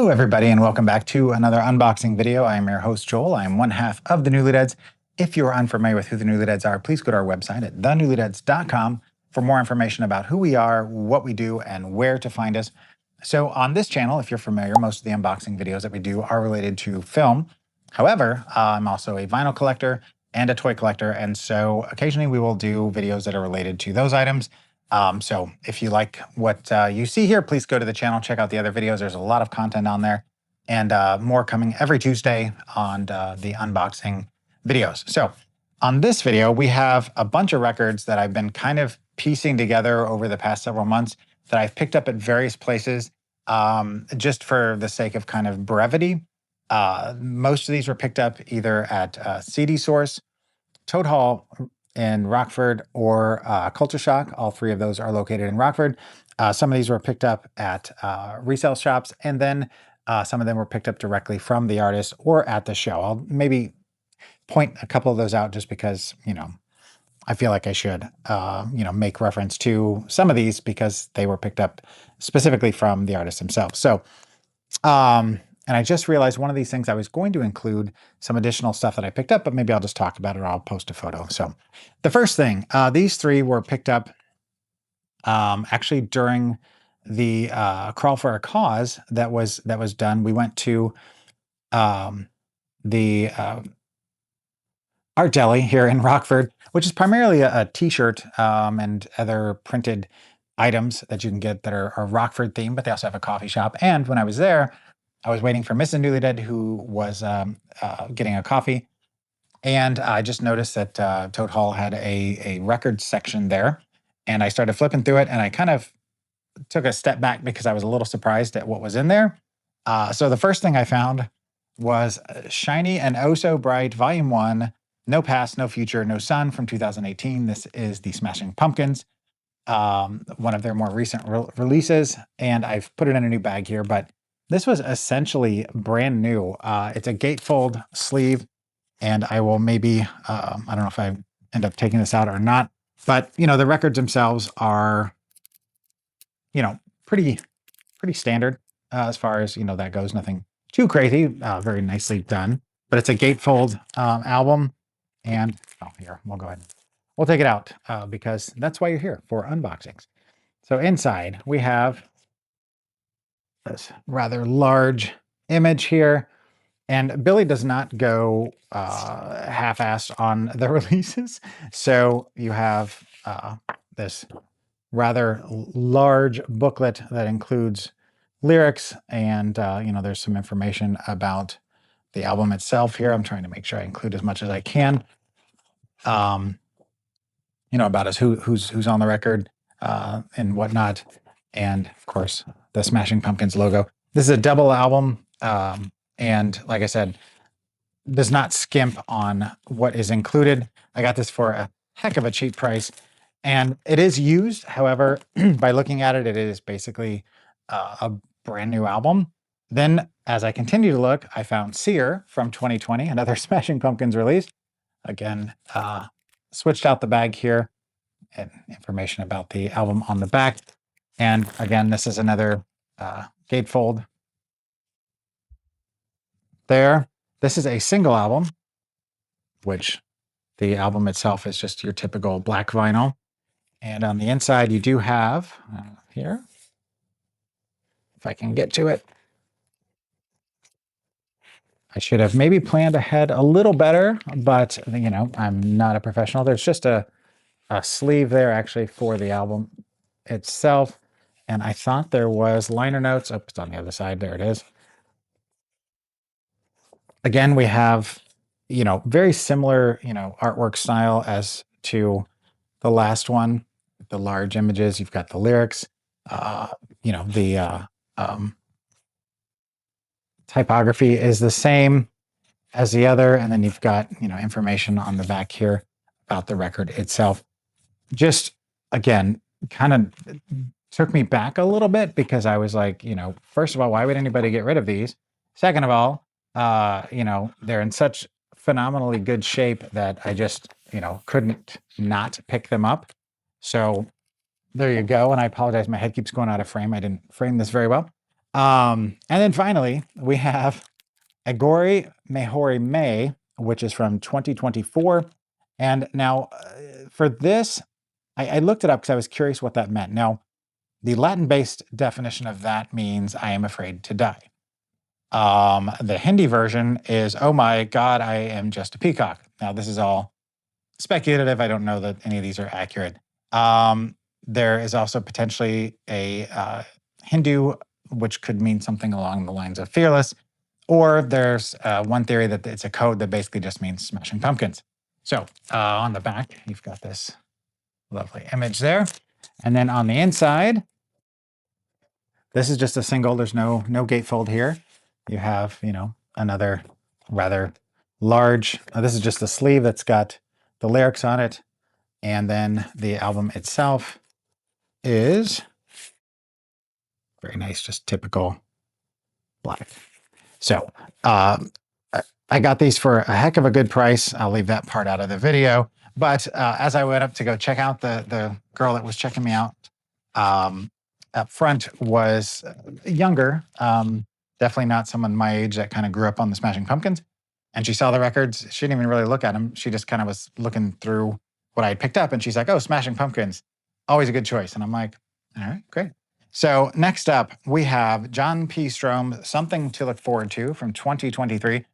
Hello everybody and welcome back to another unboxing video. I am your host Joel. I am one half of the Newlydeads. If you are unfamiliar with who the Newlydeads are, please go to our website at thenewlydeads.com for more information about who we are, what we do, and where to find us. So on this channel, if you're familiar, most of the unboxing videos that we do are related to film. However, I'm also a vinyl collector and a toy collector, and so occasionally we will do videos that are related to those items. So if you like what you see here, please go to the channel, check out the other videos. There's a lot of content on there and more coming every Tuesday on the unboxing videos. So on this video, we have a bunch of records that I've been kind of piecing together over the past several months that I've picked up at various places just for the sake of kind of brevity. Most of these were picked up either at CD Source, Toad Hall in Rockford, or Culture Shock. All three of those are located in Rockford. Some of these were picked up at resale shops, and then some of them were picked up directly from the artist or at the show. I'll maybe point a couple of those out just because, I feel like I should, make reference to some of these because they were picked up specifically from the artist themselves. So, and I just realized one of these things I was going to include some additional stuff that I picked up, but maybe I'll just talk about it or I'll post a photo. So the first thing, these three were picked up actually during the Crawl for a Cause that was done. We went to the Art Deli here in Rockford, which is primarily a t-shirt and other printed items that you can get that are Rockford themed, but they also have a coffee shop. And when I was there, I was waiting for Mrs. Newlydead, who was getting a coffee, and I just noticed that Toad Hall had a record section there, and I started flipping through it, and I kind of took a step back because I was a little surprised at what was in there. So the first thing I found was Shiny and Oh So Bright, Volume 1, No Past, No Future, No Sun from 2018. This is the Smashing Pumpkins, one of their more recent releases, and I've put it in a new bag here, but this was essentially brand new. It's a gatefold sleeve, and I will maybe, I don't know if I end up taking this out or not, but, the records themselves are, pretty standard as far as, that goes. Nothing too crazy, very nicely done, but it's a gatefold album. And, here, we'll go ahead. We'll take it out because that's why you're here, for unboxings. So inside, we have this rather large image here, and Billy does not go half-assed on the releases. So you have this rather large booklet that includes lyrics, and there's some information about the album itself here. I'm trying to make sure I include as much as I can. About us, who's on the record and whatnot, and of course the Smashing Pumpkins logo. This is a double album, and like I said, does not skimp on what is included. I got this for a heck of a cheap price, and it is used. However, by looking at it, it is basically a brand new album. Then, as I continue to look, I found Sear from 2020, another Smashing Pumpkins release. Again, switched out the bag here, and information about the album on the back. And again, this is another gatefold there. This is a single album, which the album itself is just your typical black vinyl. And on the inside, you do have here, if I can get to it. I should have maybe planned ahead a little better, but I'm not a professional. There's just a sleeve there actually for the album itself. And I thought there was liner notes. Oh, it's on the other side. There it is. Again, we have, very similar, artwork style as to the last one. The large images, you've got the lyrics, the typography is the same as the other. And then you've got, information on the back here about the record itself. Just, again, kind of took me back a little bit because I was like, first of all, why would anybody get rid of these? Second of all, they're in such phenomenally good shape that I just, couldn't not pick them up. So there you go. And I apologize. My head keeps going out of frame. I didn't frame this very well. And then finally, we have Agori Mehori May, which is from 2024. And now for this, I looked it up because I was curious what that meant. Now, the Latin-based definition of that means I am afraid to die. The Hindi version is, oh my God, I am just a peacock. Now, this is all speculative. I don't know that any of these are accurate. There is also potentially a Hindu, which could mean something along the lines of fearless, or there's one theory that it's a code that basically just means smashing pumpkins. So on the back, you've got this lovely image there. And then on the inside, this is just a single. There's no gatefold here. You have, another rather large, this is just a sleeve that's got the lyrics on it. And then the album itself is very nice, just typical black. So I got these for a heck of a good price. I'll leave that part out of the video. But as I went up to go check out, the girl that was checking me out up front was younger, definitely not someone my age that kind of grew up on the Smashing Pumpkins. And she saw the records. She didn't even really look at them. She just kind of was looking through what I had picked up. And she's like, oh, Smashing Pumpkins, always a good choice. And I'm like, all right, great. So next up, we have John P. Strome's Something to Look Forward to from 2023.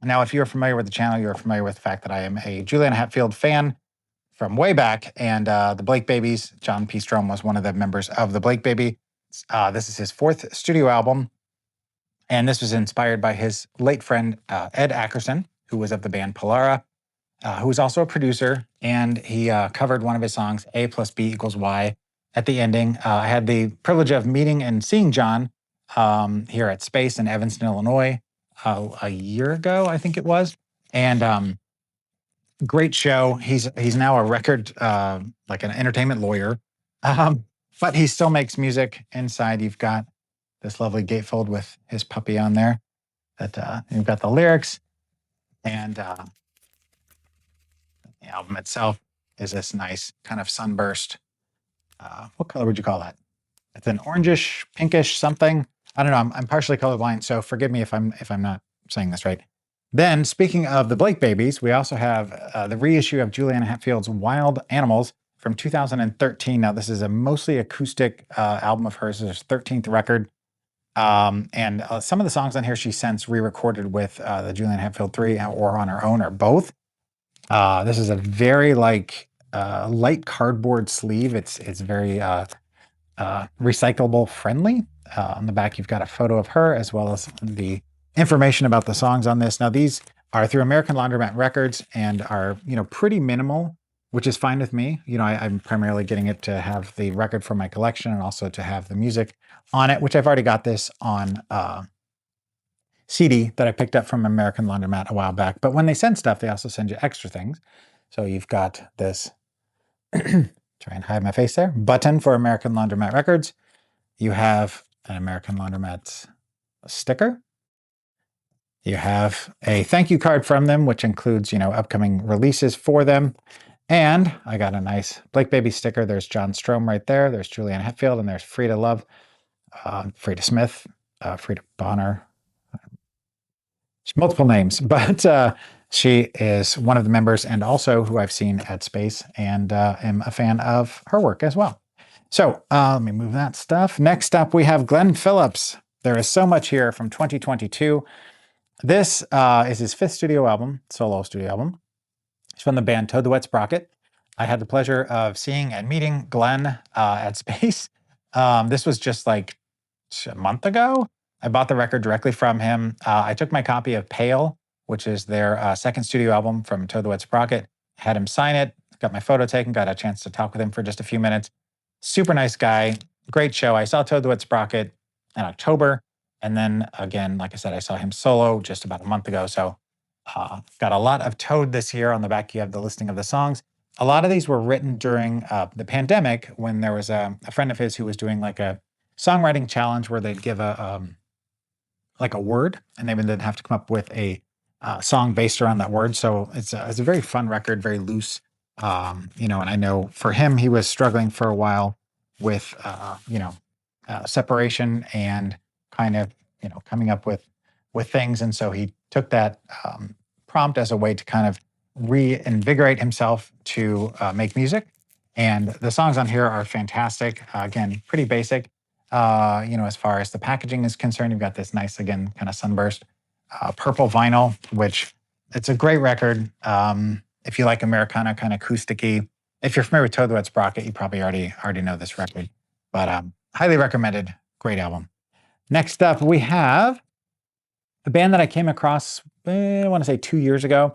Now, if you're familiar with the channel, you're familiar with the fact that I am a Juliana Hatfield fan from way back. And the Blake Babies, John P. Strome was one of the members of the Blake Baby. This is his 4th studio album. And this was inspired by his late friend, Ed Ackerson, who was of the band Polara, who was also a producer. And he covered one of his songs, A plus B equals Y, at the ending. I had the privilege of meeting and seeing John here at Space in Evanston, Illinois, a year ago, I think it was. And great show. He's now a record, like an entertainment lawyer, but he still makes music. Inside, you've got this lovely gatefold with his puppy on there. That you've got the lyrics, and the album itself is this nice kind of sunburst. What color would you call that? It's an orangish, pinkish something. I don't know. I'm partially colorblind, so forgive me if I'm not saying this right. Then, speaking of the Blake Babies, we also have the reissue of Juliana Hatfield's Wild Animals from 2013. Now, this is a mostly acoustic album of hers. It's her 13th record. And some of the songs on here she since re-recorded with the Juliana Hatfield 3 or on her own or both. This is a very light cardboard sleeve. It's very recyclable friendly. On the back, you've got a photo of her as well as the information about the songs on this. Now, these are through American Laundromat Records and are, pretty minimal, which is fine with me. I'm primarily getting it to have the record for my collection and also to have the music on it, which I've already got this on CD that I picked up from American Laundromat a while back. But when they send stuff, they also send you extra things. So you've got this, try and hide my face there, button for American Laundromat Records. You have an American Laundromat sticker. You have a thank you card from them, which includes, upcoming releases for them. And I got a nice Blake Baby sticker. There's John Strome right there. There's Juliana Hatfield, and there's Frida Love, Frida Smith, Frida Bonner. Multiple names, but she is one of the members and also who I've seen at Space and am a fan of her work as well. So let me move that stuff. Next up, we have Glenn Phillips. There is so much here from 2022. This is his 5th studio album, solo studio album. It's from the band Toad the Wet Sprocket. I had the pleasure of seeing and meeting Glenn at Space. This was just like a month ago. I bought the record directly from him. I took my copy of Pale, which is their 2nd studio album from Toad the Wet Sprocket, had him sign it, got my photo taken, got a chance to talk with him for just a few minutes. Super nice guy, great show. I saw Toad the Wet Sprocket in October. And then again, like I said, I saw him solo just about a month ago. So got a lot of Toad this year. On the back, you have the listing of the songs. A lot of these were written during the pandemic when there was a friend of his who was doing like a songwriting challenge where they'd give a word and they would have to come up with a song based around that word. So it's a very fun record, very loose. And I know for him, he was struggling for a while with, separation and kind of, coming up with things. And so he took that prompt as a way to kind of reinvigorate himself to make music. And the songs on here are fantastic. Again, pretty basic. As far as the packaging is concerned, you've got this nice, again, kind of sunburst purple vinyl, which it's a great record. If you like Americana, kind of acousticy. If you're familiar with Toad the Wet Sprocket, you probably already know this record. But highly recommended. Great album. Next up, we have the band that I came across, I want to say 2 years ago.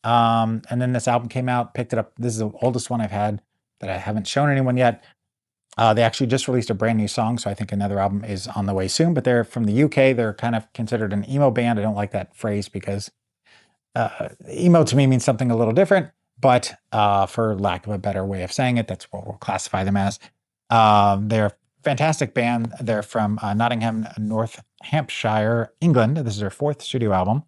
And then this album came out, picked it up. This is the oldest one I've had that I haven't shown anyone yet. They actually just released a brand new song, so I think another album is on the way soon. But they're from the UK. They're kind of considered an emo band. I don't like that phrase because emo to me means something a little different. But for lack of a better way of saying it, that's what we'll classify them as. They're a fantastic band. They're from Nottingham, North Hampshire, England. This is their 4th studio album.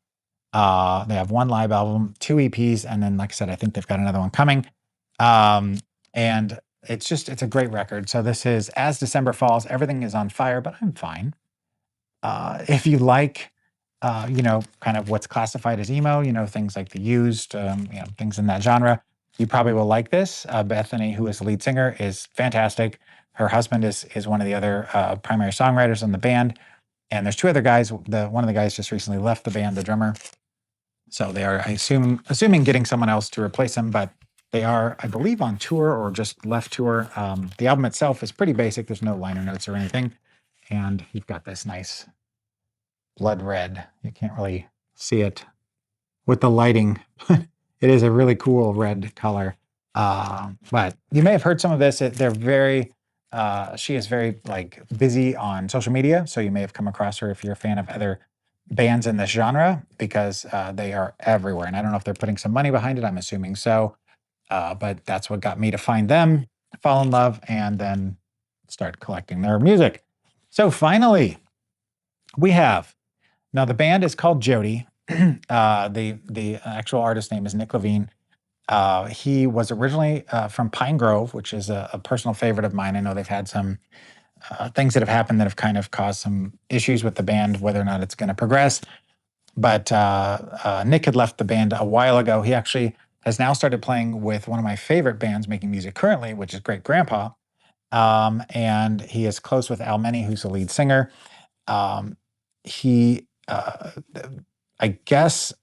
They have 1 live album, 2 EPs, and then, like I said, I think they've got another one coming. And it's a great record. So this is As December Falls. Everything is on fire, but I'm fine. If you like, kind of what's classified as emo, things like The Used, things in that genre, you probably will like this. Bethany, who is the lead singer, is fantastic. Her husband is one of the other primary songwriters in the band. And there's 2 other guys. One of the guys just recently left the band, the drummer. So they are, assuming getting someone else to replace him, but they are, I believe, on tour or just left tour. The album itself is pretty basic. There's no liner notes or anything. And you've got this nice blood red. You can't really see it with the lighting. It is a really cool red color. But you may have heard some of this. She is very busy on social media. So you may have come across her if you're a fan of other bands in this genre, because they are everywhere. And I don't know if they're putting some money behind it. I'm assuming so. But that's what got me to find them, fall in love, and then start collecting their music. So finally, we have, now the band is called Jody. The actual artist name is Nick Levine. He was originally from Pine Grove, which is a personal favorite of mine. I know they've had some things that have happened that have kind of caused some issues with the band, whether or not it's going to progress. But Nick had left the band a while ago. He actually has now started playing with one of my favorite bands making music currently, which is Great Grandpa. And he is close with Al Meny, who's the lead singer. I guess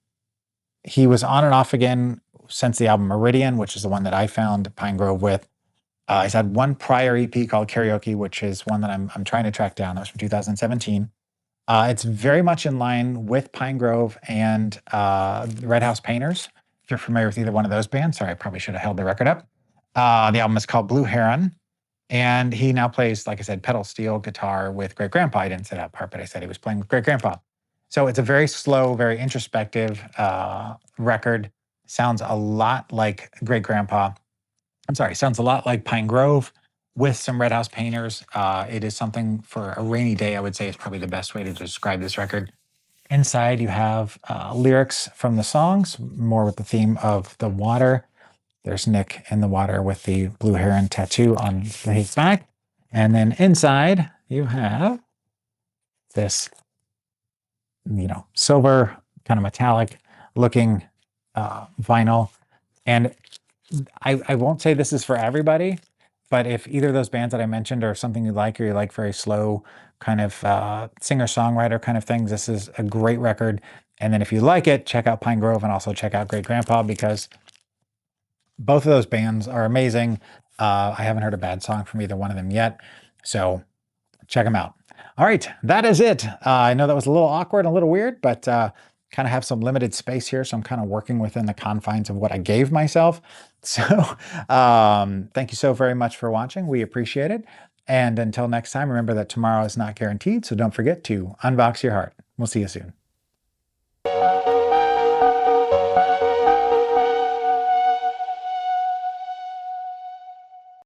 he was on and off again since the album Meridian, which is the one that I found Pine Grove with. He's had 1 prior EP called Karaoke, which is one that I'm trying to track down. That was from 2017. It's very much in line with Pine Grove and the Red House Painters. If you're familiar with either one of those bands, sorry, I probably should have held the record up. The album is called Blue Heron. And he now plays, like I said, pedal steel guitar with Great Grandpa. I didn't say that part, but I said he was playing with Great Grandpa. So it's a very slow, very introspective record. Sounds a lot like Great Grandpa. Sounds a lot like Pine Grove with some Red House Painters. It is something for a rainy day, I would say, is probably the best way to describe this record. Inside, you have lyrics from the songs, more with the theme of the water. There's Nick in the water with the blue heron tattoo on his back. And then inside, you have this, silver, kind of metallic looking vinyl. And I won't say this is for everybody, but if either of those bands that I mentioned are something you like, or you like very slow kind of singer-songwriter kind of things, this is a great record. And then if you like it, check out Pine Grove and also check out Great Grandpa, because both of those bands are amazing. I haven't heard a bad song from either one of them yet, so check them out. All right, that is it. I know that was a little awkward, a little weird, but kind of have some limited space here, so I'm kind of working within the confines of what I gave myself. So thank you so very much for watching. We appreciate it. And until next time, remember that tomorrow is not guaranteed, so don't forget to unbox your heart. We'll see you soon.